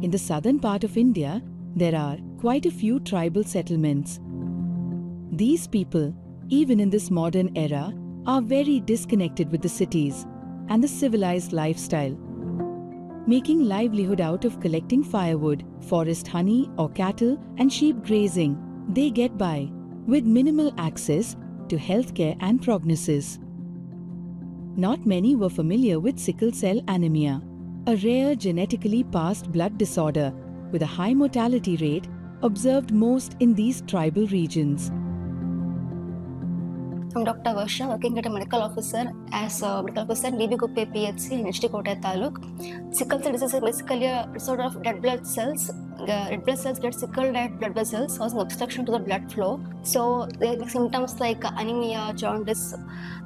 In the southern part of India, there are quite a few tribal settlements. These people, even in this modern era, are very disconnected with the cities and the civilized lifestyle. Making livelihood out of collecting firewood, forest honey or cattle and sheep grazing, they get by with minimal access to healthcare and prognosis. Not many were familiar with sickle cell anemia, a rare genetically passed blood disorder with a high mortality rate observed most in these tribal regions. I'm Dr. Varsha, working at a medical officer as a medical officer in DB Guppe PHC in HD Kota Taluk. Sickle cell disease is basically a disorder of dead blood cells. The red blood cells get sickled at blood vessels, causing obstruction to the blood flow. So there are symptoms like anemia, jaundice,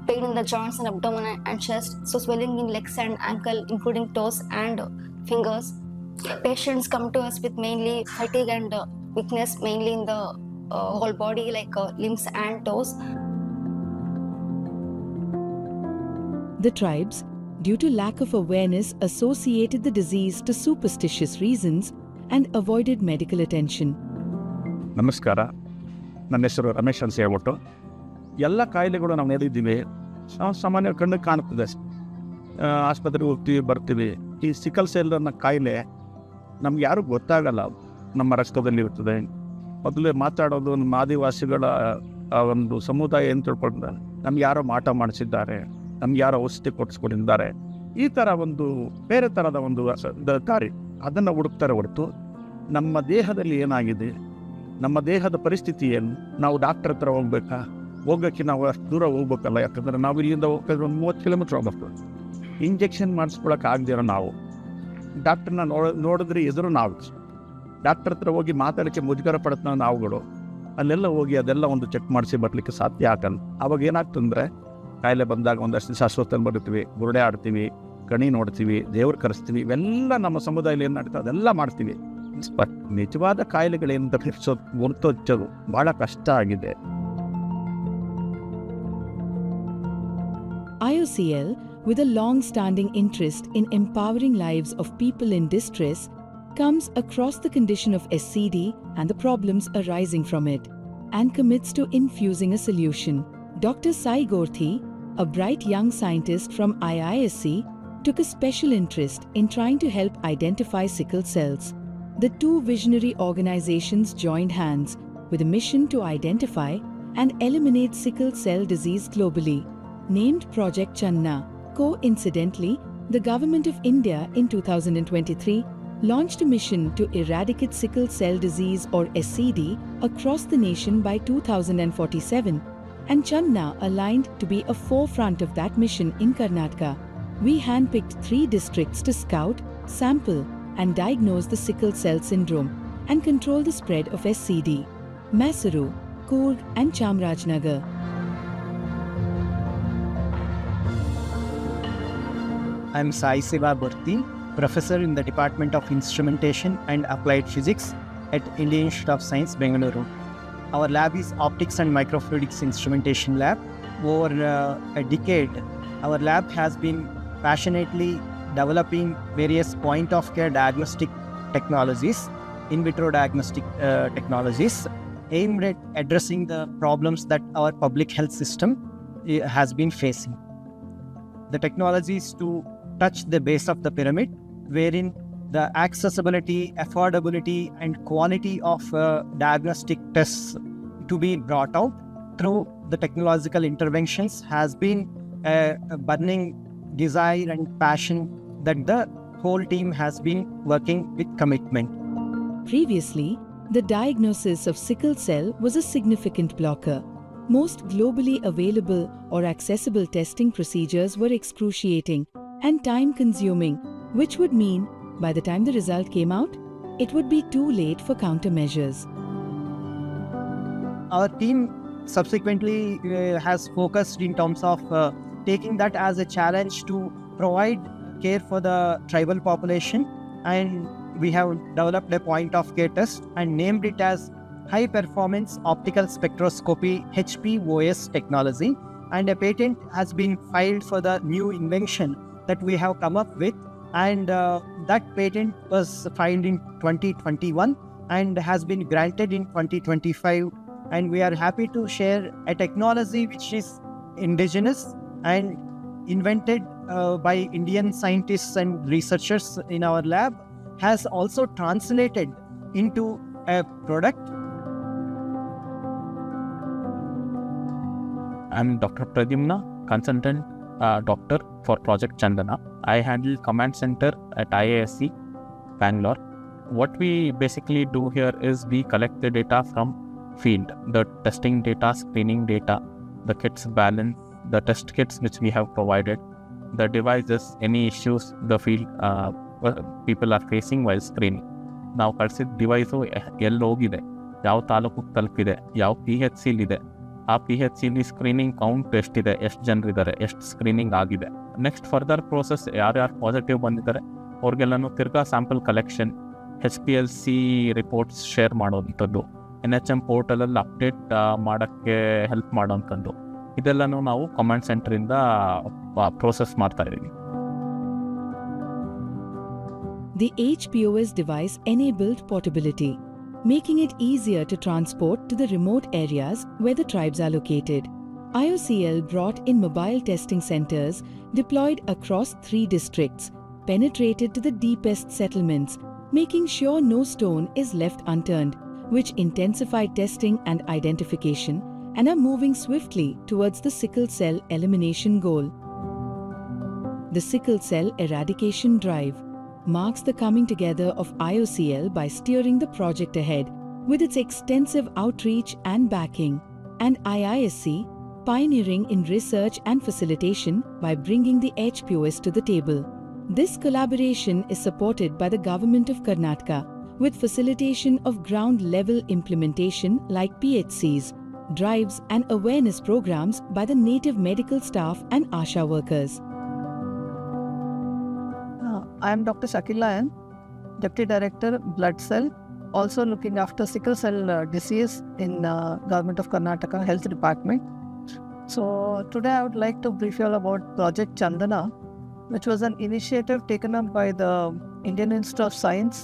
pain in the joints and abdomen and chest, so swelling in legs and ankle, including toes and fingers. Patients come to us with mainly fatigue and weakness, mainly in the whole body, like limbs and toes. The tribes, due to lack of awareness, associated the disease to superstitious reasons and avoided medical attention. ನಮಸ್ಕಾರ, ನನ್ನ ಹೆಸರು ರಮೇಶ್ ಅಂತ ಹೇಳ್ಬಿಟ್ಟು. ಎಲ್ಲ ಕಾಯಿಲೆಗಳು ನಾವು ನೋಡಿದ್ದೀವಿ, ಸಾಮಾನ್ಯ ಕಣ್ಣಿಗೆ ಕಾಣ್ತದೆ. ಆಸ್ಪತ್ರೆಗೆ ಹೋಗ್ತೀವಿ, ಬರ್ತೀವಿ. ಈ ಸಿಕಲ್ ಸೆಲ್ ಅನ್ನೋ ಕಾಯಿಲೆ ನಮ್ಗೆ ಯಾರೂ ಗೊತ್ತಾಗಲ್ಲ. ನಮ್ಮ ರಕ್ತದಲ್ಲಿ ಇರ್ತದೆ. ಮೊದಲೇ ಮಾತಾಡೋದು ನಮ್ಮ ಆದಿವಾಸಿಗಳ ಒಂದು ಸಮುದಾಯ ಏನು ತಿಳ್ಕೊಂಡ್ರೆ ನಮ್ಗೆ ಯಾರೋ ಮಾಟ ಮಾಡಿಸಿದ್ದಾರೆ, ನಮ್ಗೆ ಯಾರೋ ಔಷಧಿ ಕೊಡಿಸ್ಕೊಂಡಿದ್ದಾರೆ, ಈ ಥರ ಒಂದು ಬೇರೆ ಥರದ ಒಂದು ದಾರಿ ಅದನ್ನು ಹುಡುಕ್ತಾರೆ ಹೊರತು ನಮ್ಮ ದೇಹದಲ್ಲಿ ಏನಾಗಿದೆ, ನಮ್ಮ ದೇಹದ ಪರಿಸ್ಥಿತಿ ಏನು, ನಾವು ಡಾಕ್ಟರ್ ಹತ್ರ ಹೋಗೋಕ್ಕೆ ನಾವು ಅಷ್ಟು ದೂರ ಹೋಗ್ಬೇಕಲ್ಲ. ಯಾಕಂದರೆ ನಾವು ಇಲ್ಲಿಂದ ಹೋಗ್ತಿದ್ರೆ ಒಂದು 30 ಕಿಲೋಮೀಟ್ರ್ ಹೋಗ್ಬೇಕು. ಇಂಜೆಕ್ಷನ್ ಮಾಡಿಸ್ಕೊಳಕ್ಕೆ ಆಗದಿರೋ ನಾವು ಡಾಕ್ಟ್ರನ್ನ ನೋಡಿದ್ರೆ ಎದುರು ನಾವು ಡಾಕ್ಟರ್ ಹತ್ರ ಹೋಗಿ ಮಾತಾಡೋಕ್ಕೆ ಮುಜುಗರ ಪಡುತ್ತ ನಾವುಗಳು ಅಲ್ಲೆಲ್ಲ ಹೋಗಿ ಅದೆಲ್ಲ ಒಂದು ಚೆಕ್ ಮಾಡಿಸಿ ಬರಲಿಕ್ಕೆ ಸಾಧ್ಯ ಆಗಲ್ಲ. ಆವಾಗ ಏನಾಗ್ತಂದರೆ ಕಾಯಿಲೆ ಬಂದಾಗ ಒಂದಷ್ಟು ದಿವಸ ಅಸ್ವಸ್ಥಲ್ಲಿ ಬರುತ್ತೀವಿ, ಬುರುಡೆ ಆಡ್ತೀವಿ, ಕಣಿ ನೋಡ್ತೀವಿ, ದೇವ್ರು ಕರೆಸ್ತೀವಿ. ಇವೆಲ್ಲ ನಮ್ಮ ಸಮುದಾಯದಲ್ಲಿ ಏನು ನಡೀತದೆ ಅದೆಲ್ಲ ಮಾಡ್ತೀವಿ. ಬಟ್ ನಿಜವಾದ ಕಾಯಿಲೆಗಳೇನಂತ ಗುರುತಿಸೋದು ಭಾಳ ಕಷ್ಟ ಆಗಿದೆ. IOCL, with a long-standing interest in empowering lives of people in distress, comes across the condition of SCD and the problems arising from it, and commits to infusing a solution. Dr. Sai Gorthi, a bright young scientist from IISc, took a special interest in trying to help identify sickle cells. The two visionary organizations joined hands with a mission to identify and eliminate sickle cell disease globally. Named Project Channa, coincidentally, the Government of India in 2023 launched a mission to eradicate sickle cell disease or SCD across the nation by 2047, and Channa aligned to be a forefront of that mission in Karnataka. We handpicked 3 districts to scout, sample, and diagnose the sickle cell syndrome and control the spread of SCD: Mysuru, Coorg, and Chamarajanagar. I am Sai Siva Burti, Professor in the Department of Instrumentation and Applied Physics at Indian Institute of Science, Bengaluru. Our lab is Optics and Microfluidics Instrumentation Lab. Over a decade, our lab has been passionately developing various point-of-care diagnostic technologies, in vitro diagnostic technologies, aimed at addressing the problems that our public health system has been facing. The technology is to touch the base of the pyramid, wherein the accessibility, affordability, and quality of diagnostic tests to be brought out through the technological interventions has been a burning desire and passion that the whole team has been working with commitment. Previously, the diagnosis of sickle cell was a significant blocker. Most globally available or accessible testing procedures were excruciating and time-consuming, which would mean by the time the result came out, it would be too late for countermeasures. Our team subsequently has focused in terms of taking that as a challenge to provide care for the tribal population, and we have developed a point-of-care test and named it as High Performance Optical Spectroscopy HPOS technology, and a patent has been filed for the new invention that we have come up with and that patent was filed in 2021 and has been granted in 2025. And we are happy to share a technology which is indigenous and invented by Indian scientists and researchers in our lab, has also translated into a product. I'm Dr. Pradyumna, consultant doctor for Project Chandana. I handle command center at IISc, Bangalore. What we basically do here is we collect the data from field, the testing data, screening data, the kits balance, the test kits which we have provided, the devices, any issues the field people are facing while screening. ನಾವು ಕಳಿಸಿದ device ಎಲ್ಲಿ ಹೋಗಿದೆ, ಯಾವ ತಾಲೂಕಿಗೆ ತಲುಪಿದೆ, ಯಾವ PHC ಇದೆ, ಆ PHC ಸ್ಕ್ರೀನಿಂಗ್ ಕೌಂಟ್ ಎಷ್ಟಿದೆ, ಎಷ್ಟು ಜನರಿದ್ದಾರೆ, ಎಷ್ಟು ಸ್ಕ್ರೀನಿಂಗ್ ಆಗಿದೆ. ನೆಕ್ಸ್ಟ್ ಫರ್ದರ್ ಪ್ರೋಸೆಸ್ ಯಾರ್ಯಾರು ಪಾಸಿಟಿವ್ ಬಂದಿದ್ದಾರೆ ಅವ್ರಿಗೆಲ್ಲನೂ ತಿರ್ಗಾ sample collection, HPLC reports share ಮಾಡೋವಂಥದ್ದು, NHM ಪೋರ್ಟಲಲ್ಲಿ ಅಪ್ಡೇಟ್ ಮಾಡೋಕ್ಕೆ ಹೆಲ್ಪ್ ಮಾಡೋವಂಥದ್ದು, ಇದೆಲ್ಲನೂ ನಾವು ಕಮಾಂಡ್ ಸೆಂಟರಿಂದ ಪ್ರೋಸೆಸ್ ಮಾಡ್ತಾ ಇದ್ದೀವಿ. The HPOS device enabled portability, making it easier to transport to the remote areas where the tribes are located. IOCL brought in mobile testing centers deployed across 3 districts, penetrated to the deepest settlements, making sure no stone is left unturned, which intensified testing and identification and are moving swiftly towards the sickle cell elimination goal. The sickle cell eradication drive marks the coming together of IOCL by steering the project ahead with its extensive outreach and backing, and IISc pioneering in research and facilitation by bringing the HPOS to the table. This collaboration is supported by the Government of Karnataka with facilitation of ground-level implementation like PHCs, drives and awareness programs by the native medical staff and ASHA workers. I am Dr. Shakila N, Deputy Director, Blood Cell, also looking after sickle cell disease in Government of Karnataka Health Department. So today I would like to brief you all about Project Chandana, which was an initiative taken up by the Indian Institute of Science,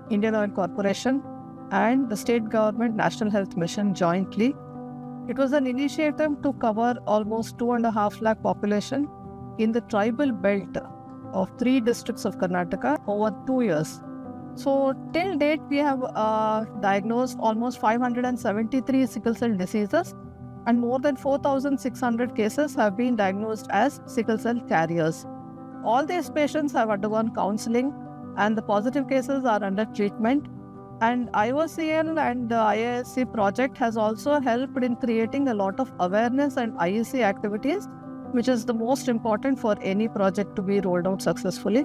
Indian Oil Corporation, and the State Government National Health Mission jointly. It was an initiative to cover almost 2.5 lakh population in the tribal belt of 3 districts of Karnataka over 2 years. So till date we have diagnosed almost 573 sickle cell diseases, and more than 4,600 cases have been diagnosed as sickle cell carriers. All these patients have undergone counseling and the positive cases are under treatment. And IOCL and the IISc project has also helped in creating a lot of awareness and IEC activities, which is the most important for any project to be rolled out successfully.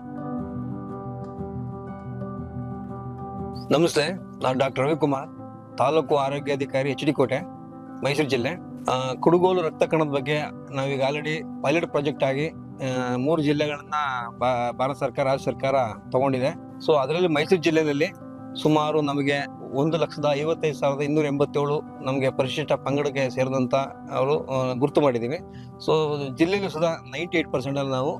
ನಮಸ್ತೆ, ನಾನು doctor Ravikumar, taluk ಆರೋಗ್ಯಾಧಿಕಾರಿ HD ಕೋಟೆ, ಮೈಸೂರು ಜಿಲ್ಲೆ. ಕುಡುಗೋಲು ರಕ್ತ ಕಣದ ಬಗ್ಗೆ ನಾವೀಗ ಆಲ್ರೆಡಿ ಪೈಲಟ್ ಪ್ರಾಜೆಕ್ಟ್ ಆಗಿ 3 ಜಿಲ್ಲೆಗಳನ್ನ ಭಾರತ ಸರ್ಕಾರ, ರಾಜ್ಯ ಸರ್ಕಾರ ತಗೊಂಡಿದೆ. ಸೊ ಅದರಲ್ಲಿ ಮೈಸೂರು ಜಿಲ್ಲೆಯಲ್ಲಿ ಸುಮಾರು ನಮಗೆ 1,55,287 ನಮಗೆ ಪರಿಶಿಷ್ಟ ಪಂಗಡಕ್ಕೆ ಸೇರಿದಂಥ ಅವರು ಗುರುತು ಮಾಡಿದ್ದೀವಿ. ಸೊ ಜಿಲ್ಲೆಯಲ್ಲೂ ಸುಧಾ 98% ನಾವು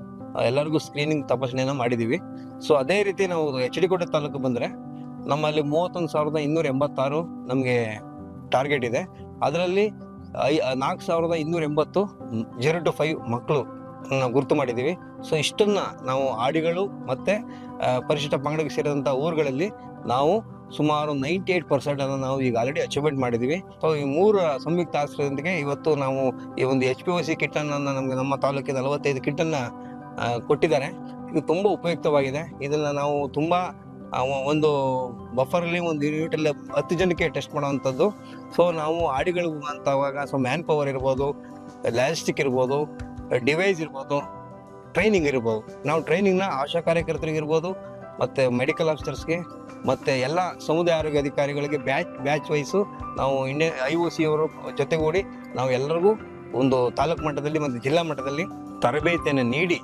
ಎಲ್ಲರಿಗೂ ಸ್ಕ್ರೀನಿಂಗ್ ತಪಾಸಣೆಯನ್ನು ಮಾಡಿದ್ದೀವಿ. ಸೊ ಅದೇ ರೀತಿ ನಾವು HD ಕೋಟೆ ತಾಲೂಕು ಬಂದರೆ ನಮ್ಮಲ್ಲಿ 31,286 ನಮಗೆ ಟಾರ್ಗೆಟ್ ಇದೆ. ಅದರಲ್ಲಿ 4,280 0 to 5 ಮಕ್ಕಳು ನಾವು ಗುರುತು ಮಾಡಿದ್ದೀವಿ. ಸೊ ಇಷ್ಟನ್ನು ನಾವು ಆಡಿಗಳು ಮತ್ತು ಪರಿಶಿಷ್ಟ ಪಂಗಡಕ್ಕೆ ಸೇರಿದಂಥ ಊರುಗಳಲ್ಲಿ ನಾವು ಸುಮಾರು 98% ಅನ್ನು ನಾವು ಈಗ ಆಲ್ರೆಡಿ ಅಚೀವ್ಮೆಂಟ್ ಮಾಡಿದ್ದೀವಿ. ಸೊ ಈ 3 ಸಂಯುಕ್ತ ಆಶ್ರಯದೊಂದಿಗೆ ಇವತ್ತು ನಾವು ಈ ಒಂದು HPOC ಕಿಟ್ಟನ್ನು ನಮಗೆ ನಮ್ಮ ತಾಲೂಕಿನ 45 ಕಿಟ್ಟನ್ನು ಕೊಟ್ಟಿದ್ದಾರೆ. ಇದು ತುಂಬ ಉಪಯುಕ್ತವಾಗಿದೆ. ಇದನ್ನು ನಾವು ತುಂಬ ಒಂದು ಬಫರಲ್ಲಿ ಒಂದು ಯೂನಿಟಲ್ಲಿ 10 ಜನಕ್ಕೆ ಟೆಸ್ಟ್ ಮಾಡೋವಂಥದ್ದು. ಸೊ ನಾವು ಆಡಿಗಳು ಅಂತವಾಗ ಮ್ಯಾನ್ ಪವರ್ ಇರ್ಬೋದು, ಲಾಜಿಸ್ಟಿಕ್ ಇರ್ಬೋದು, ಡಿವೈಸ್ ಇರ್ಬೋದು, ಟ್ರೈನಿಂಗ್ ಇರ್ಬೋದು. ನಾವು ಟ್ರೈನಿಂಗ್ನ ಆಶಾ ಕಾರ್ಯಕರ್ತರಿಗೆ ಇರ್ಬೋದು, ಮತ್ತು ಮೆಡಿಕಲ್ ಆಫೀಸರ್ಸ್ಗೆ, ಮತ್ತು ಎಲ್ಲ ಸಮುದಾಯ ಆರೋಗ್ಯ ಅಧಿಕಾರಿಗಳಿಗೆ ಬ್ಯಾಚ್ ವೈಸು ನಾವು ಇಂಡಿಯನ್ IOC ಅವರು ಜೊತೆಗೂಡಿ ನಾವು ಎಲ್ಲರಿಗೂ ಒಂದು ತಾಲೂಕು ಮಟ್ಟದಲ್ಲಿ ಮತ್ತು ಜಿಲ್ಲಾ ಮಟ್ಟದಲ್ಲಿ ತರಬೇತಿಯನ್ನು ನೀಡಿ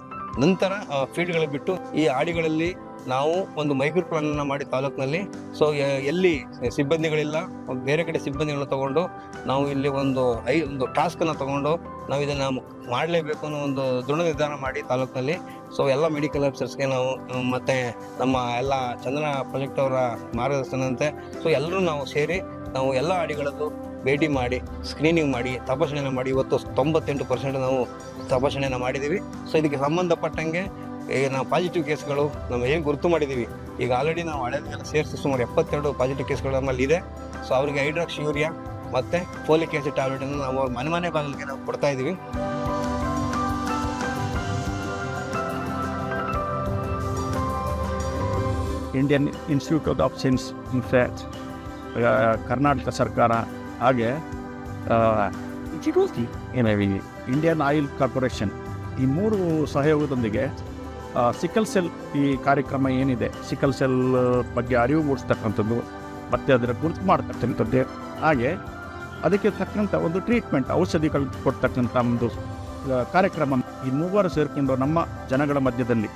ನಂತರ ಫೀಲ್ಡ್ಗಳಿಗೆ ಬಿಟ್ಟು ಈ ಆಡಿಗಳಲ್ಲಿ ನಾವು ಒಂದು ಮೈಕ್ರೋ ಪ್ಲಾನನ್ನು ಮಾಡಿ ತಾಲೂಕಿನಲ್ಲಿ ಸೊ ಎಲ್ಲಿ ಸಿಬ್ಬಂದಿಗಳಿಲ್ಲ ಬೇರೆ ಕಡೆ ಸಿಬ್ಬಂದಿಗಳನ್ನ ತಗೊಂಡು ನಾವು ಇಲ್ಲಿ ಒಂದು ಟಾಸ್ಕನ್ನು ತಗೊಂಡು ನಾವು ಇದನ್ನು ಮಾಡಲೇಬೇಕು ಅನ್ನೋ ಒಂದು ದೃಢ ನಿರ್ಧಾರ ಮಾಡಿ ತಾಲೂಕಿನಲ್ಲಿ ಸೊ ಎಲ್ಲ ಮೆಡಿಕಲ್ ಆಫೀಸರ್ಸ್ಗೆ ನಾವು ಮತ್ತು ನಮ್ಮ ಎಲ್ಲ ಚಂದನ ಪ್ರಾಜೆಕ್ಟ್ ಅವರ ಮಾರ್ಗದರ್ಶನದಂತೆ ಸೊ ಎಲ್ಲರೂ ನಾವು ಸೇರಿ ನಾವು ಎಲ್ಲ ಹಾಡಿಗಳದ್ದು ಭೇಟಿ ಮಾಡಿ ಸ್ಕ್ರೀನಿಂಗ್ ಮಾಡಿ ತಪಾಸಣೆಯನ್ನು ಮಾಡಿ ಇವತ್ತು 98% ನಾವು ತಪಾಸಣೆಯನ್ನು ಮಾಡಿದ್ದೀವಿ. ಸೊ ಇದಕ್ಕೆ ಸಂಬಂಧಪಟ್ಟಂಗೆ ಈಗ ನಾವು ಪಾಸಿಟಿವ್ ಕೇಸ್ಗಳು ನಾವು ಏನು ಗುರುತು ಮಾಡಿದ್ದೀವಿ, ಈಗ ಆಲ್ರೆಡಿ ನಾವು ಹಳೆದೆಲ್ಲ ಸೇರಿಸಿ ಸುಮಾರು 72 ಪಾಸಿಟಿವ್ ಕೇಸ್ಗಳು ನಮ್ಮಲ್ಲಿ ಇದೆ. ಸೊ ಅವರಿಗೆ ಹೈಡ್ರಾಕ್ಸಿ ಯೂರಿಯಾ ಮತ್ತು ಫೋಲಿಕ್ ಆಸಿಡ್ ಟ್ಯಾಬ್ಲೆಟನ್ನು ನಾವು ಮನೆ ಬಾಗಿಲಿಗೆ ನಾವು ಕೊಡ್ತಾ ಇದ್ದೀವಿ. Indian institute of science in fact Karnataka ಸರ್ಕಾರ ಹಾಗೆ ಇಂಡಿಯನ್ ಆಯಿಲ್ ಕಾರ್ಪೊರೇಷನ್ ಈ ಮೂರು ಸಹಯೋಗದೊಂದಿಗೆ ಸಿಕಲ್ ಸೆಲ್ ಈ ಕಾರ್ಯಕ್ರಮ ಏನಿದೆ, ಸಿಕಲ್ ಸೆಲ್ ಬಗ್ಗೆ ಅರಿವು ಮೂಡಿಸ್ತಕ್ಕಂಥದ್ದು ಮತ್ತು ಅದರ ಗುರುತು ಮಾಡ್ತಕ್ಕಂಥದ್ದು, ಹಾಗೆ ಅದಕ್ಕೆ ತಕ್ಕಂಥ ಒಂದು ಟ್ರೀಟ್ಮೆಂಟ್ ಔಷಧಿಗಳು ಕೊಡ್ತಕ್ಕಂಥ ಒಂದು ಕಾರ್ಯಕ್ರಮ ಈ ಮೂವರು ಸೇರಿಕೊಂಡು ನಮ್ಮ ಜನಗಳ ಮಧ್ಯದಲ್ಲಿ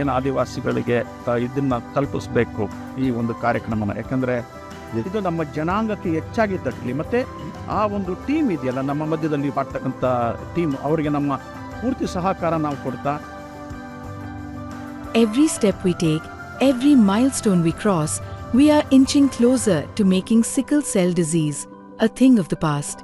ಏನು ಆದಿವಾಸಿಗಳಿಗೆ ಇದನ್ನು ತಲುಪಿಸ್ಬೇಕು ಈ ಒಂದು ಕಾರ್ಯಕ್ರಮನ. ಯಾಕಂದರೆ ಇದು ನಮ್ಮ ಜನಾಂಗಕ್ಕೆ ಹೆಚ್ಚಾಗಿ ತಟ್ಟಲಿ, ಮತ್ತು ಆ ಒಂದು ಟೀಮ್ ಇದೆಯಲ್ಲ ನಮ್ಮ ಮಧ್ಯದಲ್ಲಿ ಮಾಡ್ತಕ್ಕಂಥ ಟೀಮ್, ಅವರಿಗೆ ನಮ್ಮ ಪೂರ್ತಿ ಸಹಕಾರ ನಾವು ಕೊಡ್ತಾ Every step we take, every milestone we cross, we are inching closer to making sickle cell disease a thing of the past.